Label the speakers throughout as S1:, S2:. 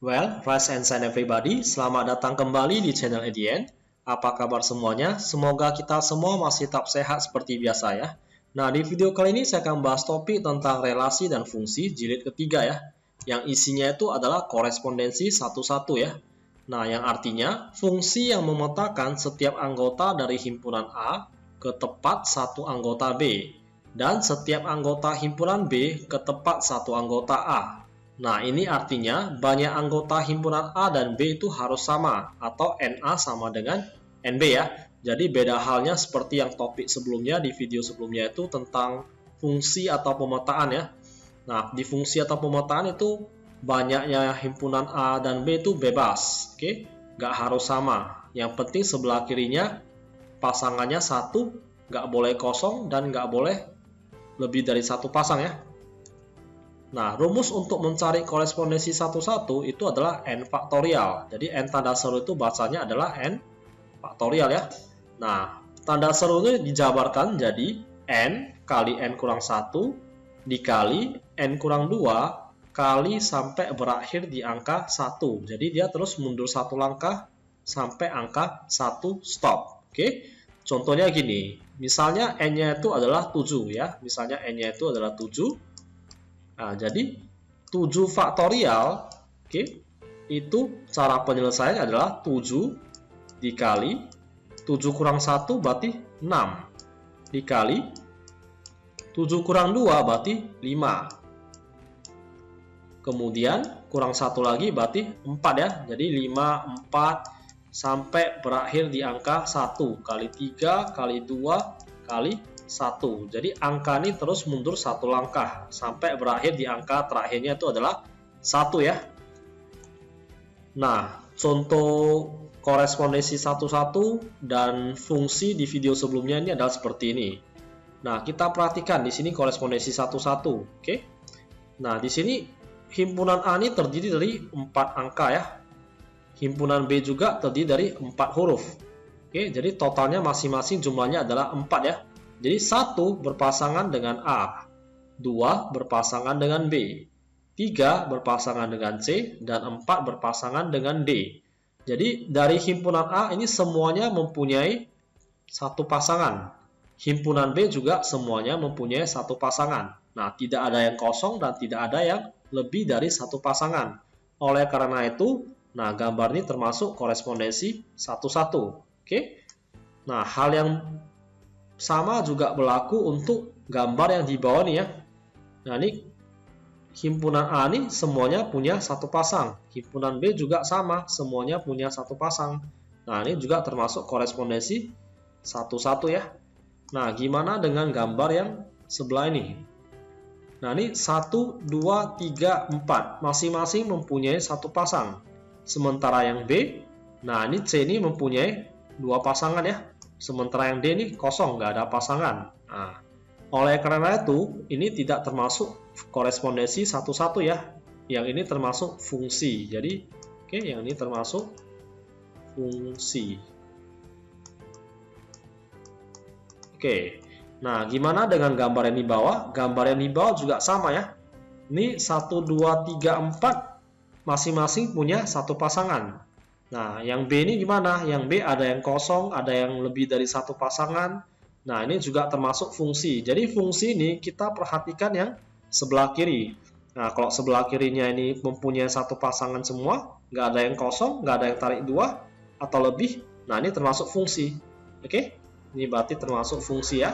S1: Well, rise and shine everybody. Selamat datang kembali di channel EDN. Apa kabar semuanya? Semoga kita semua masih tetap sehat seperti biasa ya. Nah, di video kali ini saya akan bahas topik tentang relasi dan fungsi jilid ketiga ya. Yang isinya itu adalah korespondensi satu-satu ya. Nah, yang artinya fungsi yang memetakan setiap anggota dari himpunan A ke tepat satu anggota B. Dan setiap anggota himpunan B ke tepat satu anggota A. Nah, ini artinya banyak anggota himpunan A dan B itu harus sama, atau NA sama dengan NB ya. Jadi beda halnya seperti yang topik sebelumnya, di video sebelumnya itu tentang fungsi atau pemetaan ya. Nah, di fungsi atau pemetaan itu banyaknya himpunan A dan B itu bebas, oke? Nggak harus sama. Yang penting sebelah kirinya pasangannya satu, nggak boleh kosong, dan nggak boleh lebih dari satu pasang ya. Nah, rumus untuk mencari korespondensi satu-satu itu adalah N faktorial. Jadi, N tanda seru itu bacanya adalah N faktorial ya. Nah, tanda seru ini dijabarkan jadi N kali N kurang 1 dikali N kurang 2 kali sampai berakhir di angka 1. Jadi, dia terus mundur satu langkah sampai angka 1 stop. Oke, contohnya gini. Misalnya N-nya itu adalah 7 ya. Misalnya N-nya itu adalah 7. Nah, jadi 7 faktorial, oke, itu cara penyelesaiannya adalah 7 dikali 7 kurang 1 berarti 6 dikali 7 kurang 2 berarti 5. Kemudian kurang 1 lagi berarti 4 ya. Jadi 5, 4 sampai berakhir di angka 1 kali 3 kali 2 kali 1. Jadi angka ini terus mundur satu langkah sampai berakhir di angka terakhirnya itu adalah 1 ya. Nah, contoh korespondensi satu-satu dan fungsi di video sebelumnya ini adalah seperti ini. Nah, kita perhatikan di sini korespondensi satu-satu, oke? Nah, di sini himpunan A ini terdiri dari 4 angka ya. Himpunan B juga terdiri dari 4 huruf. Oke, jadi totalnya masing-masing jumlahnya adalah 4 ya. Jadi 1 berpasangan dengan A, 2 berpasangan dengan B, 3 berpasangan dengan C, dan 4 berpasangan dengan D. Jadi dari himpunan A ini semuanya mempunyai satu pasangan. Himpunan B juga semuanya mempunyai satu pasangan. Nah, tidak ada yang kosong dan tidak ada yang lebih dari satu pasangan. Oleh karena itu, nah gambar ini termasuk korespondensi satu-satu. Oke? Nah, hal yang sama juga berlaku untuk gambar yang di bawah nih ya. Nah, ini himpunan A nih semuanya punya satu pasang. Himpunan B juga sama, semuanya punya satu pasang. Nah, ini juga termasuk korespondensi satu-satu ya. Nah, gimana dengan gambar yang sebelah ini? Nah, ini 1, 2, 3, 4. Masing-masing mempunyai satu pasang. Sementara yang B, nah ini C ini mempunyai dua pasangan ya. Sementara yang D ini kosong, nggak ada pasangan. Nah, oleh karena itu, ini tidak termasuk korespondensi satu-satu ya. Yang ini termasuk fungsi. Jadi, oke, yang ini termasuk fungsi. Oke, nah gimana dengan gambar yang di bawah? Gambar yang di bawah juga sama ya. Ini 1, 2, 3, 4. Masing-masing punya satu pasangan. Nah, yang B ini gimana? Yang B ada yang kosong, ada yang lebih dari satu pasangan. Nah, ini juga termasuk fungsi. Jadi, fungsi ini kita perhatikan yang sebelah kiri. Nah, kalau sebelah kirinya ini mempunyai satu pasangan semua, nggak ada yang kosong, nggak ada yang tarik 2, atau lebih. Nah, ini termasuk fungsi. Oke? Ini berarti termasuk fungsi ya.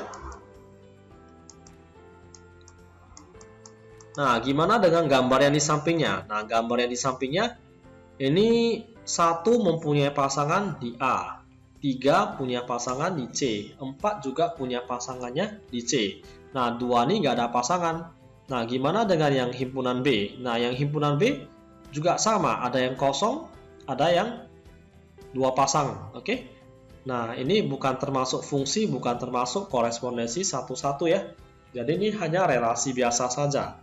S1: Nah, gimana dengan gambar yang di sampingnya? Nah, gambar yang di sampingnya, ini 1 mempunyai pasangan di A, 3 punya pasangan di C, 4 juga punya pasangannya di C. Nah, 2 ini nggak ada pasangan. Nah, gimana dengan yang himpunan B? Nah, yang himpunan B juga sama, ada yang kosong, ada yang dua pasang. Oke? Nah, ini bukan termasuk fungsi, bukan termasuk korespondensi satu-satu ya. Jadi, ini hanya relasi biasa saja.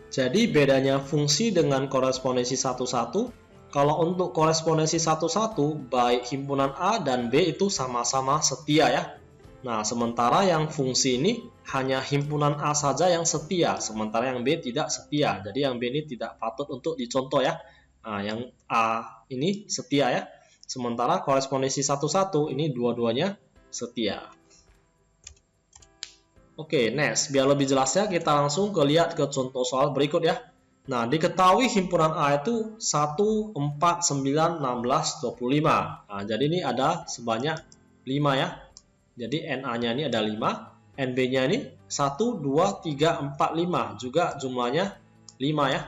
S1: Jadi, bedanya fungsi dengan korespondensi satu-satu, kalau untuk korespondensi satu-satu, baik himpunan A dan B itu sama-sama setia ya. Nah, sementara yang fungsi ini hanya himpunan A saja yang setia, sementara yang B tidak setia. Jadi yang B ini tidak patut untuk dicontoh ya. Nah, yang A ini setia ya. Sementara korespondensi 11 ini dua-duanya setia. Oke, next. Biar lebih jelasnya kita langsung lihat ke contoh soal berikut ya. Nah, diketahui himpunan A itu 1, 4, 9, 16, 25. Nah, jadi ini ada sebanyak 5 ya. Jadi NA-nya ini ada 5. NB-nya ini 1, 2, 3, 4, 5. Juga jumlahnya 5 ya.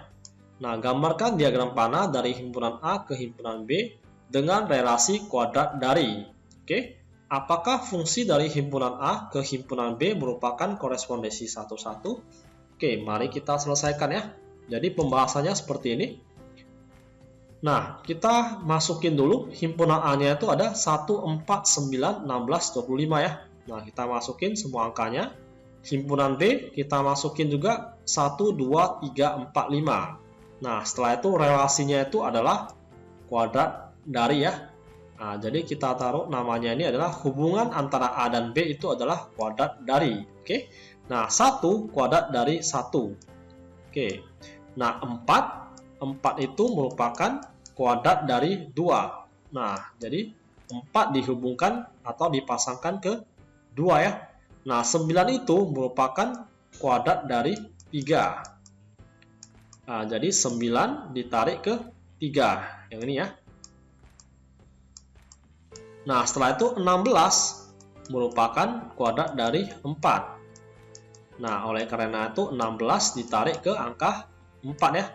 S1: Nah, gambarkan diagram panah dari himpunan A ke himpunan B dengan relasi kuadrat dari. Oke, apakah fungsi dari himpunan A ke himpunan B merupakan korespondensi 11? Oke, mari kita selesaikan ya. Jadi pembahasannya seperti ini. Nah, kita masukin dulu himpunan A-nya itu ada 1, 4, 9, 16, 25 ya. Nah, kita masukin semua angkanya. Himpunan B kita masukin juga 1, 2, 3, 4, 5. Nah, setelah itu relasinya itu adalah kuadrat dari ya. Nah, jadi kita taruh namanya ini adalah hubungan antara A dan B itu adalah kuadrat dari. Oke. Nah, 1 kuadrat dari 1. Oke. Nah, 4 itu merupakan kuadrat dari 2. Nah, jadi 4 dihubungkan atau dipasangkan ke 2 ya. Nah, 9 itu merupakan kuadrat dari 3. Nah, jadi 9 ditarik ke 3. Yang ini ya. Nah, setelah itu 16 merupakan kuadrat dari 4. Nah, oleh karena itu 16 ditarik ke angka 4 ya.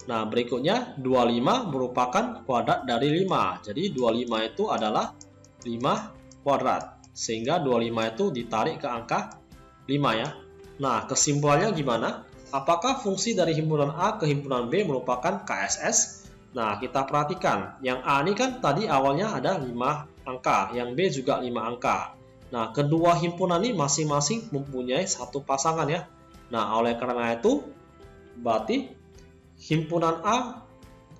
S1: Nah, berikutnya 25 merupakan kuadrat dari 5. Jadi 25 itu adalah 5 kuadrat. Sehingga 25 itu ditarik ke angka 5 ya. Nah, kesimpulannya gimana? Apakah fungsi dari himpunan A ke himpunan B merupakan KSS? Nah, kita perhatikan. Yang A ini kan tadi awalnya ada 5 angka. Yang B juga 5 angka. Nah, kedua himpunan ini masing-masing mempunyai satu pasangan ya. Nah, oleh karena itu, berarti himpunan A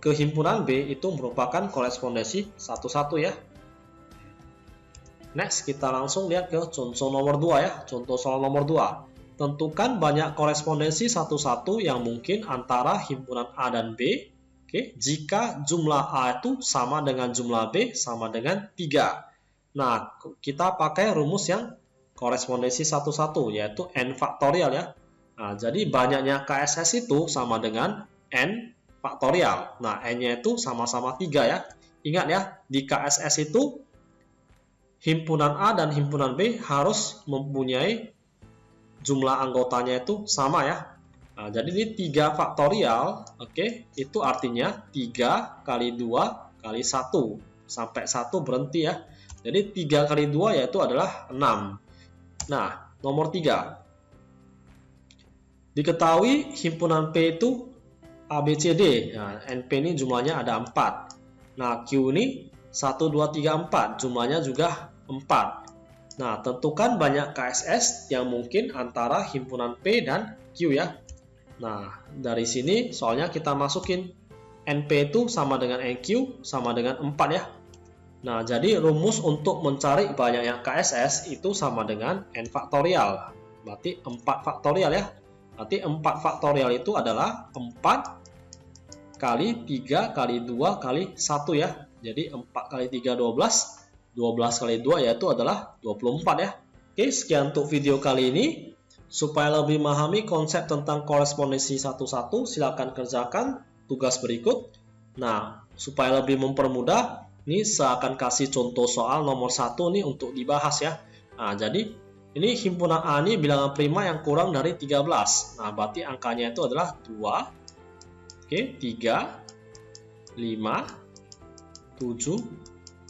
S1: ke himpunan B itu merupakan korespondensi 11 ya. Next, kita langsung lihat ke contoh nomor 2 ya. Contoh soal nomor 2. Tentukan banyak korespondensi 11 yang mungkin antara himpunan A dan B. Oke, jika jumlah A itu sama dengan jumlah B sama dengan 3. Nah, kita pakai rumus yang korespondensi 11 yaitu N faktorial ya. Nah, jadi banyaknya KSS itu sama dengan N faktorial. Nah, N-nya itu sama-sama 3 ya. Ingat ya, di KSS itu himpunan A dan himpunan B harus mempunyai jumlah anggotanya itu sama ya. Nah, jadi ini 3 faktorial, oke, itu artinya 3 kali 2 kali 1. Sampai 1 berhenti ya. Jadi 3 kali 2 yaitu adalah 6. Nah, nomor 3. Diketahui himpunan P itu ABCD. Nah, NP ini jumlahnya ada 4. Nah, Q ini 1, 2, 3, 4. Jumlahnya juga 4. Nah, tentukan banyak KSS yang mungkin antara himpunan P dan Q ya. Nah, dari sini soalnya kita masukin NP itu sama dengan NQ sama dengan 4 ya. Nah, jadi rumus untuk mencari banyaknya KSS itu sama dengan N faktorial. Berarti 4 faktorial ya. Berarti 4 faktorial itu adalah 4 kali 3 kali 2 kali 1 ya. Jadi 4 kali 3 12. 12 kali 2 yaitu adalah 24 ya. Oke, sekian untuk video kali ini. Supaya lebih memahami konsep tentang korespondensi 11, silakan kerjakan tugas berikut. Nah, supaya lebih mempermudah, ini saya akan kasih contoh soal nomor 1 nih untuk dibahas ya. Nah, jadi ini himpunan A ini bilangan prima yang kurang dari 13. Nah, berarti angkanya itu adalah 2, oke, 3, 5, 7,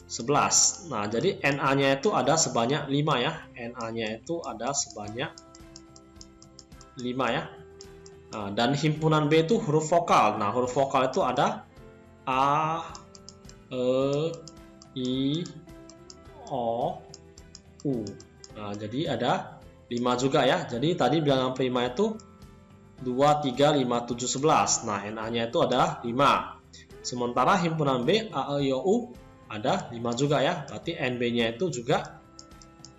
S1: 11. Nah, jadi NA-nya itu ada sebanyak 5 ya. NA-nya itu ada sebanyak 5 ya. Nah, dan himpunan B itu huruf vokal. Nah, huruf vokal itu ada A, E, I, O, U. Nah, jadi ada 5 juga ya. Jadi tadi bilangan prima itu 2, 3, 5, 7, 11. Nah, NA-nya itu ada 5. Sementara himpunan B, A, E, I, O, U ada 5 juga ya. Berarti NB-nya itu juga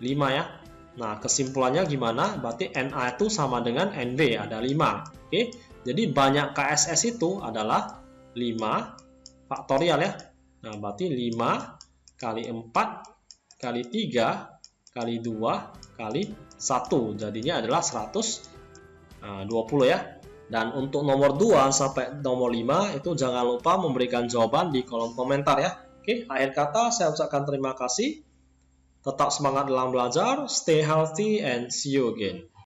S1: 5 ya. Nah, kesimpulannya gimana? Berarti NA itu sama dengan NB, ada 5. Oke. Jadi banyak KSS itu adalah 5 faktorial ya. Nah, berarti 5 kali 4 kali 3 kali 2 kali 1. Jadinya adalah 120 ya. Dan untuk nomor 2 sampai nomor 5 itu jangan lupa memberikan jawaban di kolom komentar ya. Oke, akhir kata saya ucapkan terima kasih. Tetap semangat dalam belajar, stay healthy and see you again.